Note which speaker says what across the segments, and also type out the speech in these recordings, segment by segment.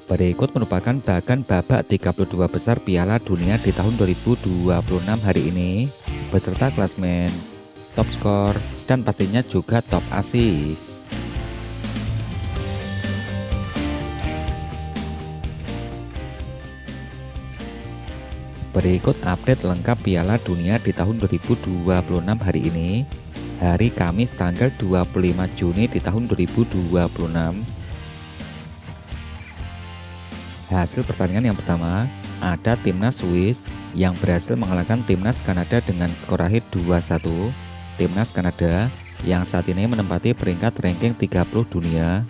Speaker 1: Berikut merupakan bahkan babak 32 besar Piala Dunia di tahun 2026 hari ini, beserta klasmen, top skor, dan pastinya juga top assist. Berikut update lengkap Piala Dunia di tahun 2026 hari ini, hari Kamis tanggal 25 Juni di tahun 2026. Hasil pertandingan yang pertama, ada timnas Swiss yang berhasil mengalahkan timnas Kanada dengan skor akhir 2-1. Timnas Kanada yang saat ini menempati peringkat ranking 30 dunia.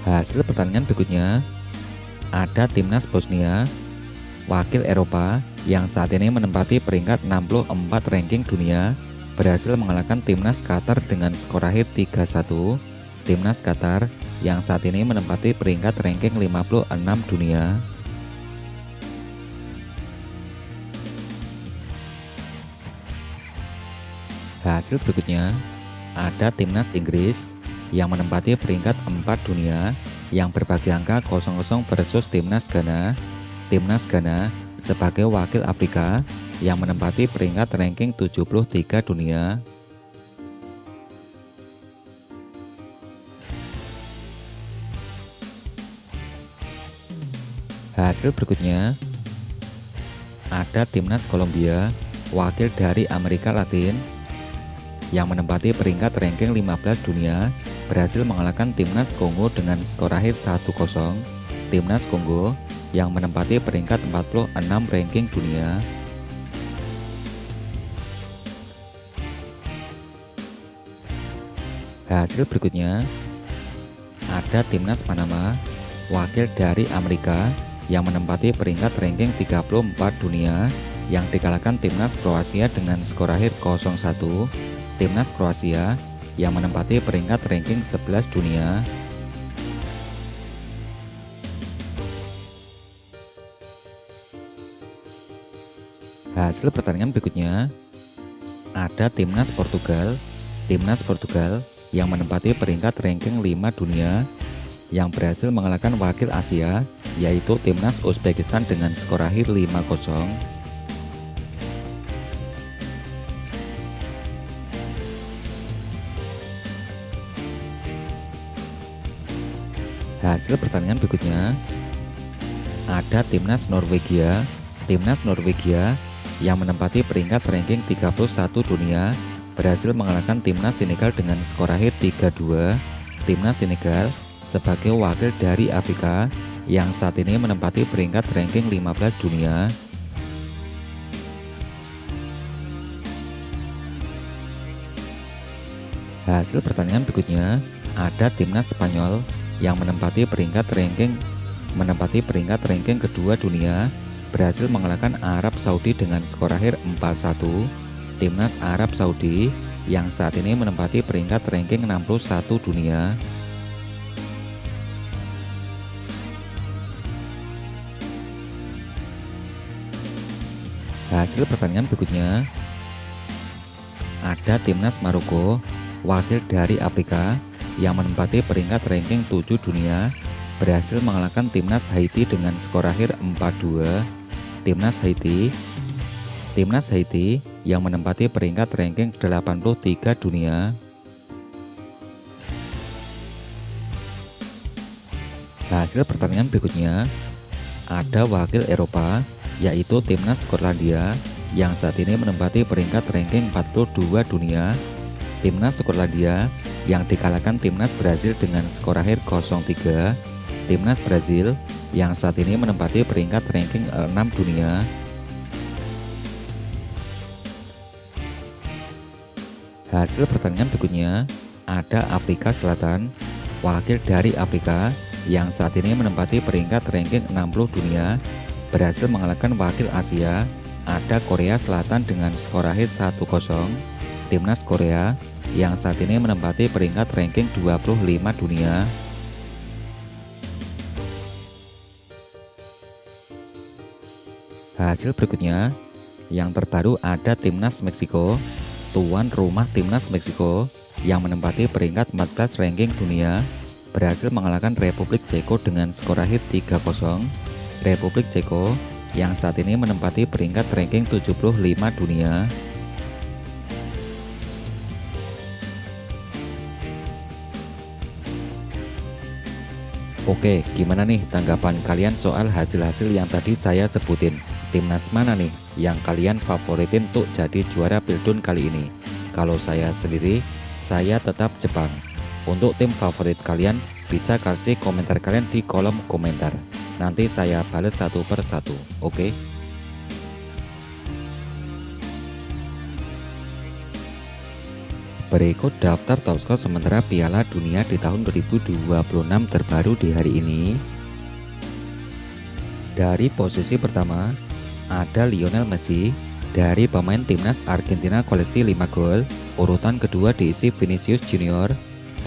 Speaker 1: Hasil pertandingan berikutnya, ada timnas Bosnia, wakil Eropa yang saat ini menempati peringkat 64 ranking dunia, berhasil mengalahkan timnas Qatar dengan skor akhir 3-1. Timnas Qatar yang saat ini menempati peringkat ranking 56 dunia. Hasil berikutnya, ada timnas Inggris yang menempati peringkat 4 dunia yang berbagi angka 0-0 versus timnas Ghana. Timnas Ghana sebagai wakil Afrika yang menempati peringkat ranking 73 dunia. Hasil berikutnya, ada timnas Kolombia, wakil dari Amerika Latin, yang menempati peringkat ranking 15 dunia, berhasil mengalahkan timnas Kongo dengan skor akhir 1-0. Timnas Kongo yang menempati peringkat 46 ranking dunia. Hasil berikutnya, ada timnas Panama, wakil dari Amerika, yang menempati peringkat ranking 34 dunia, yang dikalahkan timnas Kroasia dengan skor akhir 0-1. Timnas Kroasia yang menempati peringkat ranking 11 dunia. Hasil pertandingan berikutnya, ada timnas Portugal. Timnas Portugal yang menempati peringkat ranking 5 dunia, yang berhasil mengalahkan wakil Asia, yaitu timnas Uzbekistan dengan skor akhir 5-0. Hasil pertandingan berikutnya, ada timnas Norwegia. Timnas Norwegia yang menempati peringkat ranking 31 dunia, berhasil mengalahkan timnas Senegal dengan skor akhir 3-2. Timnas Senegal sebagai wakil dari Afrika yang saat ini menempati peringkat ranking 15 dunia. Hasil pertandingan berikutnya, ada timnas Spanyol yang menempati peringkat ranking kedua dunia, berhasil mengalahkan Arab Saudi dengan skor akhir 4-1. Timnas Arab Saudi yang saat ini menempati peringkat ranking 61 dunia. Hasil pertandingan berikutnya, ada timnas Maroko, wakil dari Afrika, yang menempati peringkat ranking 7 dunia, berhasil mengalahkan timnas Haiti dengan skor akhir 4-2. Timnas Haiti yang menempati peringkat ranking 83 dunia. Hasil pertandingan berikutnya, ada wakil Eropa, yaitu timnas Skotlandia yang saat ini menempati peringkat ranking 42 dunia. Timnas Skotlandia yang dikalahkan timnas Brasil dengan skor akhir 0-3. Timnas Brasil yang saat ini menempati peringkat ranking 6 dunia. Hasil pertandingan berikutnya, ada Afrika Selatan, wakil dari Afrika yang saat ini menempati peringkat ranking 60 dunia, berhasil mengalahkan wakil Asia, ada Korea Selatan dengan skor akhir 1-0. Timnas Korea yang saat ini menempati peringkat ranking 25 dunia. Hasil berikutnya, Yang terbaru ada Timnas Meksiko, tuan rumah Timnas Meksiko yang menempati peringkat 14 ranking dunia, berhasil mengalahkan Republik Ceko dengan skor akhir 3-0. Republik Ceko yang saat ini menempati peringkat ranking 75 dunia. Oke, gimana nih tanggapan kalian soal hasil-hasil yang tadi saya sebutin? Timnas mana nih yang kalian favoritin untuk jadi juara Pildun kali ini? Kalau saya sendiri, saya tetap Jepang. Untuk tim favorit kalian, bisa kasih komentar kalian di kolom komentar. Nanti saya balas satu per satu, oke? Berikut daftar top skor sementara Piala Dunia di tahun 2026 terbaru di hari ini. Dari posisi pertama, ada Lionel Messi dari pemain Timnas Argentina koleksi 5 gol. Urutan kedua diisi Vinicius Junior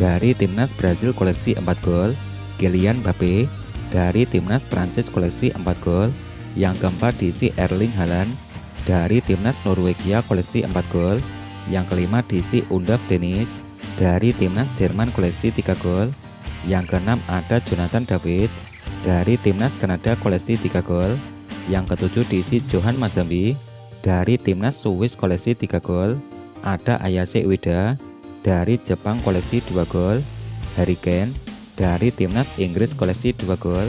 Speaker 1: dari Timnas Brazil koleksi 4 gol. Kylian Mbappe dari Timnas Prancis koleksi 4 gol. Yang keempat diisi Erling Haaland dari Timnas Norwegia koleksi 4 gol. Yang kelima diisi Undaf Dennis dari Timnas Jerman koleksi 3 gol. Yang keenam ada Jonathan David dari Timnas Kanada koleksi 3 gol. Yang ketujuh diisi Johan Mazambi dari Timnas Swiss koleksi 3 gol. Ada Ayase Ueda dari Jepang koleksi 2 gol. Harry Kane dari Timnas Inggris koleksi 2 gol.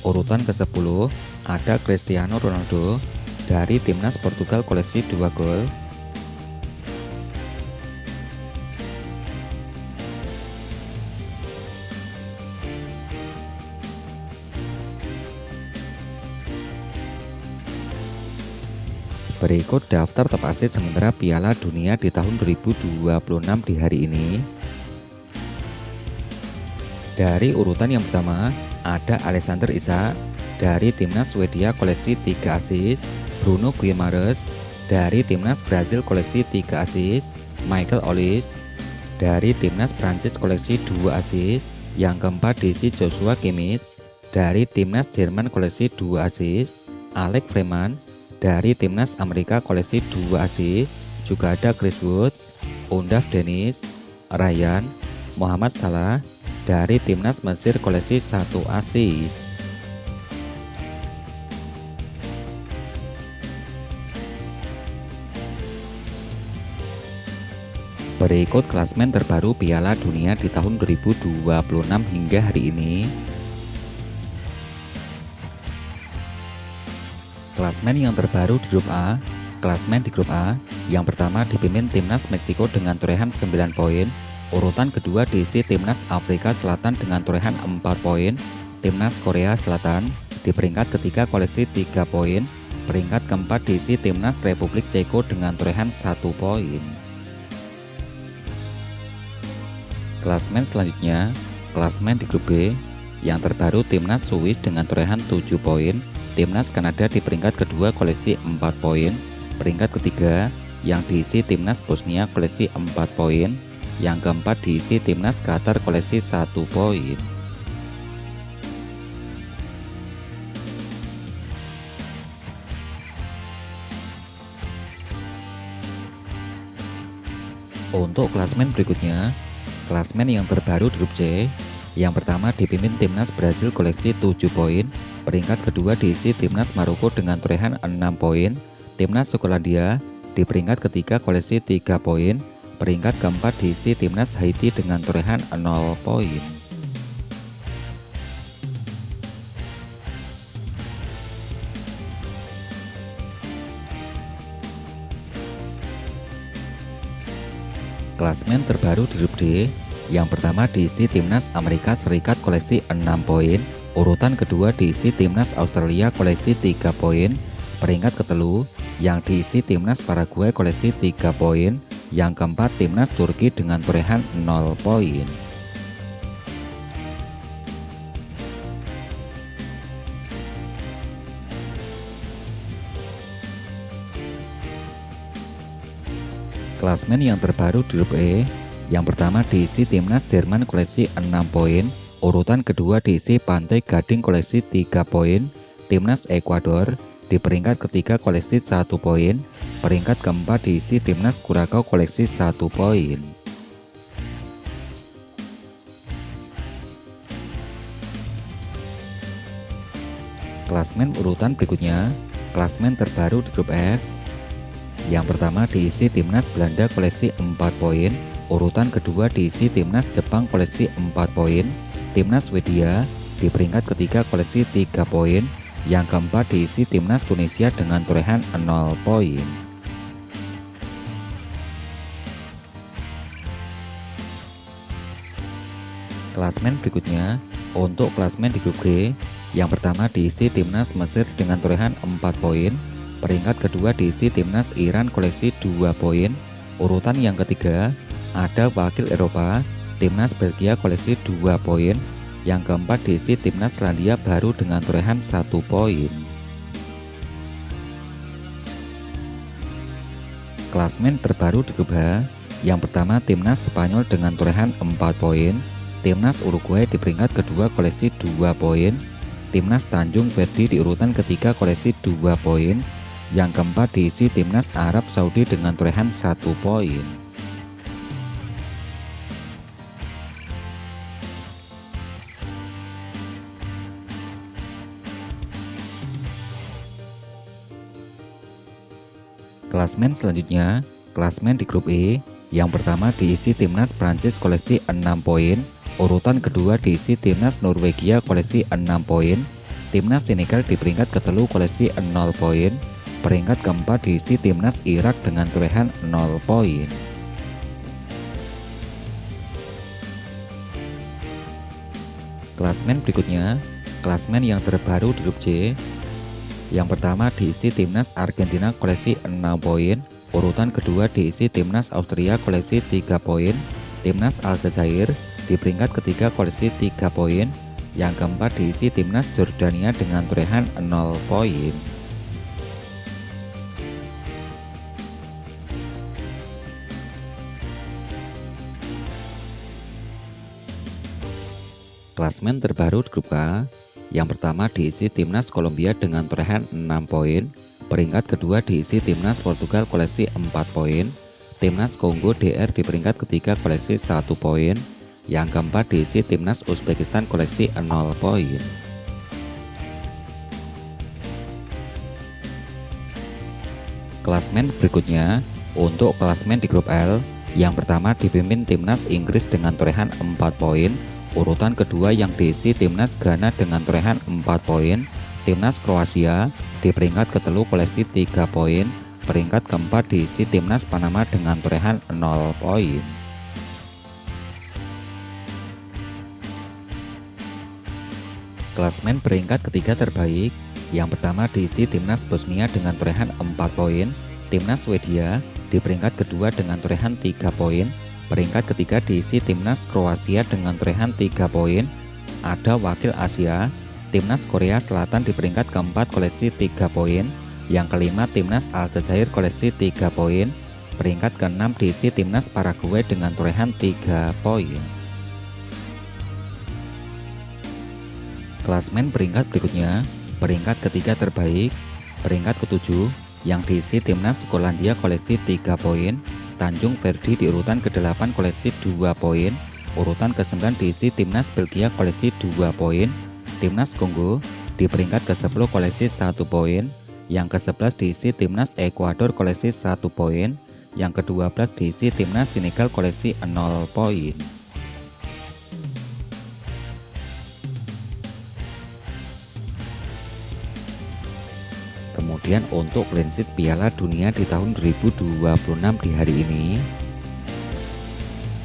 Speaker 1: Urutan ke-10 ada Cristiano Ronaldo dari Timnas Portugal koleksi 2 gol. Berikut daftar top asis sementara Piala Dunia di tahun 2026 di hari ini. Dari urutan yang pertama, ada Alexander Isak dari Timnas Swedia koleksi 3 asis, Bruno Guimaraes dari Timnas Brazil koleksi 3 asis, Michael Olise dari Timnas Prancis koleksi 2 asis. Yang keempat diisi Joshua Kimmich dari Timnas Jerman koleksi 2 asis, Alex Freeman dari Timnas Amerika koleksi 2 asis. Juga ada Chris Wood, Undaf Dennis, Ryan, Muhammad Salah dari Timnas Mesir koleksi 1 asis. Berikut klasmen terbaru Piala Dunia di tahun 2026 hingga hari ini. Klasmen yang terbaru di grup A. Klasmen di grup A yang pertama dipimpin Timnas Meksiko dengan torehan 9 poin. Urutan kedua diisi Timnas Afrika Selatan dengan torehan 4 poin. Timnas Korea Selatan di peringkat ketiga koleksi 3 poin. Peringkat keempat diisi Timnas Republik Ceko dengan torehan 1 poin. Klasmen selanjutnya, klasmen di grup B yang terbaru Timnas Swiss dengan torehan 7 poin. Timnas Kanada di peringkat kedua koleksi 4 poin. Peringkat ketiga yang diisi Timnas Bosnia koleksi 4 poin. Yang keempat diisi Timnas Qatar koleksi 1 poin. Untuk klasmen berikutnya, klasmen yang terbaru di grup C. Yang pertama dipimpin Timnas Brazil koleksi 7 poin. Peringkat kedua diisi Timnas Maroko dengan torehan 6 poin. Timnas Skotlandia di peringkat ketiga koleksi 3 poin. Peringkat keempat diisi Timnas Haiti dengan torehan 0 poin. Klasmen terbaru di grup D. Yang pertama diisi Timnas Amerika Serikat koleksi 6 poin. Urutan kedua diisi Timnas Australia koleksi 3 poin. Peringkat ketelu yang diisi Timnas Paraguay koleksi 3 poin. Yang keempat Timnas Turki dengan torehan 0 poin. Klasmen yang terbaru di grup E. Yang pertama diisi Timnas Jerman koleksi 6 poin. Urutan kedua diisi Pantai Gading koleksi 3 poin. Timnas Ekuador di peringkat ketiga koleksi 1 poin. Peringkat keempat diisi timnas Curaçao koleksi 1 poin. Klasmen urutan berikutnya, klasmen terbaru di grup F. Yang pertama diisi timnas Belanda koleksi 4 poin, urutan kedua diisi timnas Jepang koleksi 4 poin, timnas Swedia di peringkat ketiga koleksi 3 poin, yang keempat diisi timnas Tunisia dengan torehan 0 poin. Klasmen berikutnya, untuk klasmen di grup G, yang pertama diisi timnas Mesir dengan torehan 4 poin, peringkat kedua diisi timnas Iran koleksi 2 poin, urutan yang ketiga ada wakil Eropa, timnas Belgia koleksi 2 poin, yang keempat diisi timnas Selandia Baru dengan torehan 1 poin. Klasmen terbaru di grup H, yang pertama timnas Spanyol dengan torehan 4 poin, timnas Uruguay di peringkat kedua koleksi 2 poin, timnas Tanjung Verdi di urutan ketiga koleksi 2 poin, yang keempat diisi timnas Arab Saudi dengan torehan 1 poin. Klasmen selanjutnya, klasmen di grup E, yang pertama diisi timnas Prancis koleksi 6 poin, urutan kedua diisi timnas Norwegia koleksi 6 poin, timnas Senegal di peringkat ketelu koleksi 0 poin, peringkat keempat diisi timnas Irak dengan torehan 0 poin. Klasmen berikutnya, klasmen yang terbaru di grup C. Yang pertama diisi timnas Argentina koleksi 6 poin, urutan kedua diisi timnas Austria koleksi 3 poin, timnas Aljazair di peringkat ketiga koleksi 3 poin, yang keempat diisi timnas Jordania dengan torehan 0 poin. Klasmen terbaru di grup K, yang pertama diisi timnas Kolombia dengan torehan 6 poin, peringkat kedua diisi timnas Portugal koleksi 4 poin, timnas Kongo DR di peringkat ketiga koleksi 1 poin, yang keempat diisi timnas Uzbekistan koleksi 0 poin. Klasmen berikutnya, untuk klasmen di grup L, yang pertama dipimpin timnas Inggris dengan torehan 4 poin, urutan kedua yang diisi timnas Ghana dengan torehan 4 poin, timnas Kroasia di peringkat ketelu koleksi 3 poin, peringkat keempat diisi timnas Panama dengan torehan 0 poin. Klasmen peringkat ketiga terbaik, yang pertama diisi timnas Bosnia dengan torehan 4 poin, timnas Swedia di peringkat kedua dengan torehan 3 poin, peringkat ketiga diisi timnas Kroasia dengan torehan 3 poin, ada wakil Asia, timnas Korea Selatan di peringkat keempat koleksi 3 poin, yang kelima timnas Aljazair koleksi 3 poin, peringkat keenam diisi timnas Paraguay dengan torehan 3 poin. Klasmen peringkat berikutnya, peringkat ketiga terbaik, peringkat ketujuh yang diisi timnas Skotlandia koleksi 3 poin, Tanjung Verdi di urutan ke-8 koleksi 2 poin, urutan ke-9 diisi timnas Belgia koleksi 2 poin, timnas Kongo di peringkat ke-10 koleksi 1 poin, yang ke-11 diisi timnas Ekuador koleksi 1 poin, yang ke-12 diisi timnas Senegal koleksi 0 poin. Kemudian untuk clean sheet Piala Dunia di tahun 2026 di hari ini,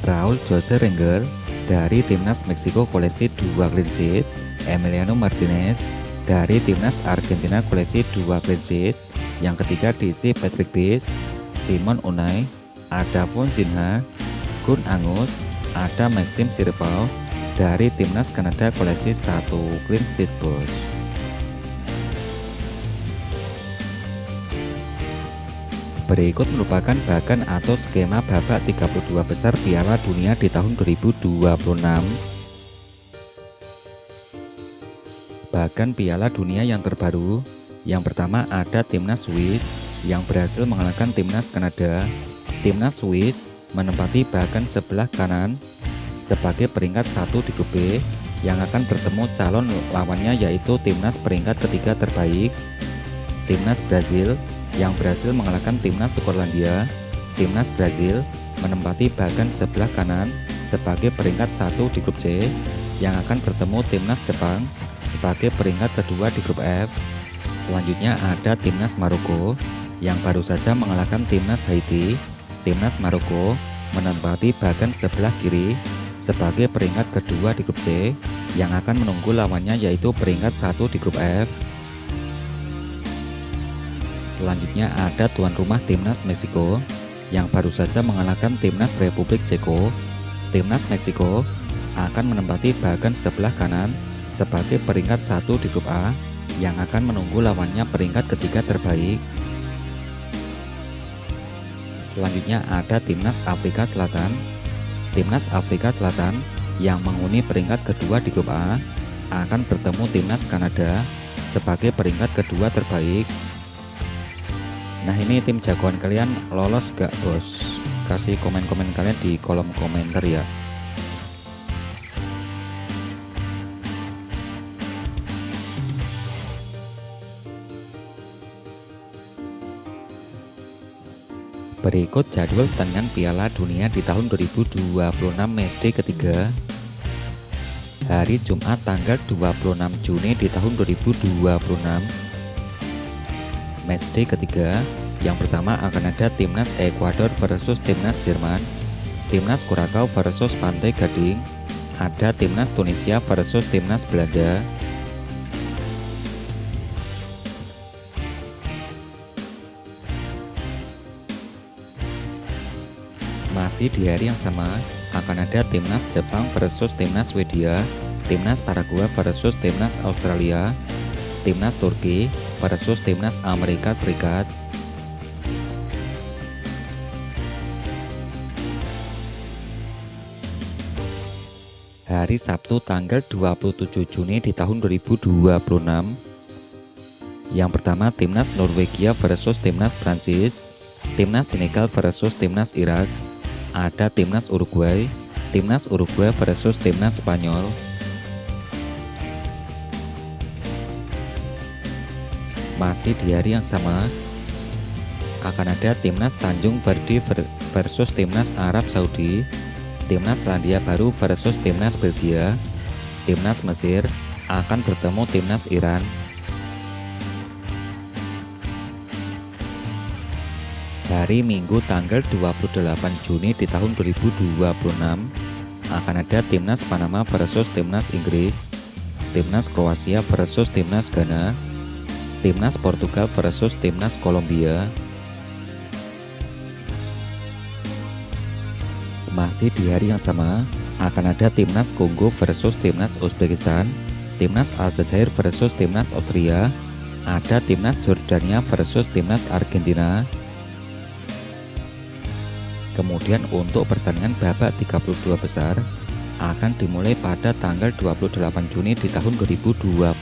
Speaker 1: Raul Jose Rengel dari timnas Meksiko koleksi 2 clean sheet, Emiliano Martinez dari timnas Argentina koleksi 2 clean sheet, yang ketiga diisi Patrick Base, Simon Unai, ada Fonsinha, Gun Angus, ada Maxim Sirpau dari timnas Kanada koleksi 1 clean sheet bos. Berikut merupakan bagan atau skema babak 32 besar Piala Dunia di tahun 2026. Bagan Piala Dunia yang terbaru Yang pertama ada timnas Swiss yang berhasil mengalahkan timnas Kanada. Timnas Swiss menempati bagian sebelah kanan sebagai peringkat 1 di grup B yang akan bertemu calon lawannya yaitu timnas peringkat ketiga terbaik, timnas Brazil yang berhasil mengalahkan timnas Skotlandia. Timnas Brazil menempati bagian sebelah kanan sebagai peringkat 1 di grup C yang akan bertemu timnas Jepang sebagai peringkat kedua di grup F. Selanjutnya ada timnas Maroko yang baru saja mengalahkan timnas Haiti. Timnas Maroko menempati bagian sebelah kiri sebagai peringkat kedua di grup C yang akan menunggu lawannya yaitu peringkat 1 di grup F. Selanjutnya ada tuan rumah timnas Meksiko yang baru saja mengalahkan timnas Republik Ceko. Timnas Meksiko akan menempati bagian sebelah kanan sebagai peringkat 1 di grup A yang akan menunggu lawannya peringkat ketiga terbaik. Selanjutnya ada timnas Afrika Selatan. Timnas Afrika Selatan yang menghuni peringkat kedua di grup A akan bertemu timnas Kanada sebagai peringkat kedua terbaik. Nah, ini tim jagoan kalian lolos gak bos? Kasih komen-komen kalian di kolom komentar ya. Berikut jadwal pertandingan Piala Dunia di tahun 2026 matchday ketiga. Hari Jumat tanggal 26 Juni di tahun 2026. Matchday ketiga, yang pertama akan ada timnas Ekuador versus timnas Jerman, timnas Kurakau versus Pantai Gading, ada timnas Tunisia versus timnas Belanda. Masih di hari yang sama akan ada timnas Jepang versus timnas Swedia, timnas Paraguay versus timnas Australia, timnas Turki versus timnas Amerika Serikat. Hari Sabtu tanggal 27 Juni di tahun 2026. Yang pertama timnas Norwegia versus timnas Prancis, timnas Senegal versus timnas Irak, ada timnas Uruguay versus timnas Spanyol. Masih di hari yang sama akan ada timnas Tanjung Verdi versus timnas Arab Saudi, timnas Selandia Baru versus timnas Belgia, timnas Mesir akan bertemu timnas Iran. Hari Minggu tanggal 28 Juni di tahun 2026 akan ada timnas Panama versus timnas Inggris, timnas Kroasia versus timnas Ghana, timnas Portugal versus timnas Kolombia. Masih di hari yang sama akan ada timnas Kongo versus timnas Uzbekistan, timnas Aljazair versus timnas Austria, ada timnas Jordania versus timnas Argentina. Kemudian untuk pertandingan babak 32 besar akan dimulai pada tanggal 28 Juni di tahun 2026.